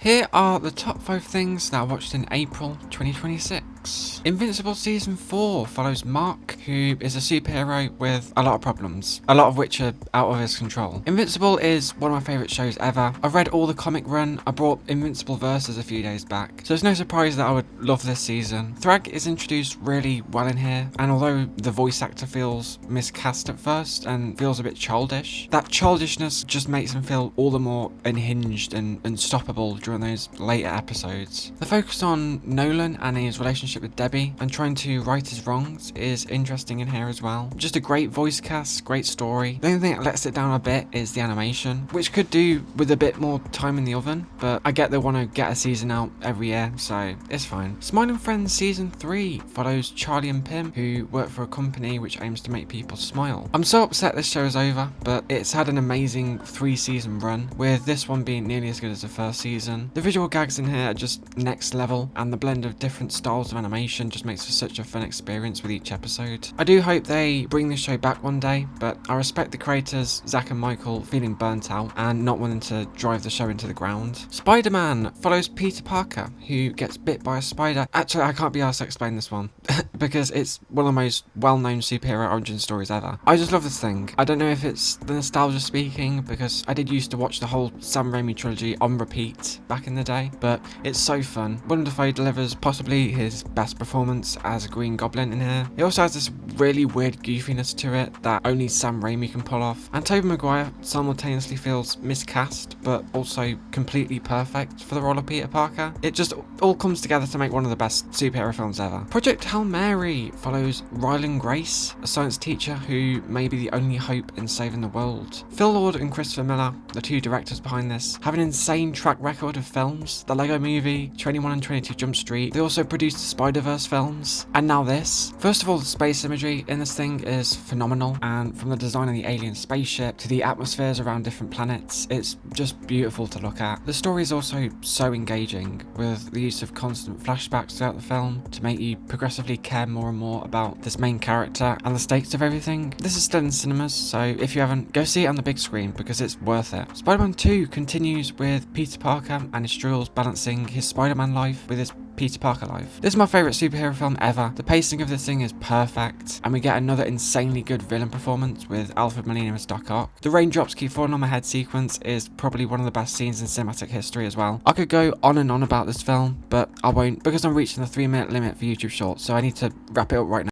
Here are the top 5 things that I watched in April 2026. Invincible Season 4 follows Mark, who is a superhero with a lot of problems, a lot of which are out of his control. Invincible is one of my favourite shows ever. I've read all the comic run, I brought Invincible Versus a few days back, so it's no surprise that I would love this season. Thrag is introduced really well in here, and although the voice actor feels miscast at first and feels a bit childish, that childishness just makes him feel all the more unhinged and unstoppable during those later episodes. The focus on Nolan and his relationship with Debbie and trying to right his wrongs is interesting in here as well. Just a great voice cast, great story. The only thing that lets it down a bit is the animation, which could do with a bit more time in the oven, but I get they want to get a season out every year, so it's fine. Smile and Friends Season 3 follows Charlie and Pim, who work for a company which aims to make people smile. I'm so upset this show is over, but it's had an amazing 3-season run, with this one being nearly as good as the first season. The visual gags in here are just next level, and the blend of different styles of animation just makes for such a fun experience with each episode. I do hope they bring this show back one day, but I respect the creators, Zach and Michael, feeling burnt out and not wanting to drive the show into the ground. Spider-Man follows Peter Parker, who gets bit by a spider. Actually, I can't be asked to explain this one, because it's one of the most well-known superhero origin stories ever. I just love this thing. I don't know if it's the nostalgia speaking, because I did used to watch the whole Sam Raimi trilogy on repeat back in the day, but it's so fun. Willem Dafoe delivers possibly his best performance as a Green Goblin in here. It also has this really weird goofiness to it that only Sam Raimi can pull off, and Tobey Maguire simultaneously feels miscast but also completely perfect for the role of Peter Parker. It just all comes together to make one of the best superhero films ever. Project Hail Mary follows Rylan Grace, a science teacher who may be the only hope in saving the world. Phil Lord and Christopher Miller, the two directors behind this, have an insane track record of films. The Lego Movie, 21 and 22 Jump Street. They also produced the Spider-Verse films, and now this. First of all, the space imagery in this thing is phenomenal, and from the design of the alien spaceship to the atmospheres around different planets, it's just beautiful to look at. The story is also so engaging, with the use of constant flashbacks throughout the film to make you progressively care more and more about this main character and the stakes of everything. This is still in cinemas, so if you haven't, go see it on the big screen because it's worth it. Spider-Man 2 continues with Peter Parker and his struggles balancing his Spider-Man life with his Peter Parker life. This is my favourite superhero film ever. The pacing of this thing is perfect, and we get another insanely good villain performance with Alfred Molina as Doc Ock. The raindrops keep falling on my head sequence is probably one of the best scenes in cinematic history as well. I could go on and on about this film, but I won't because I'm reaching the 3-minute limit for YouTube Shorts, so I need to wrap it up right now.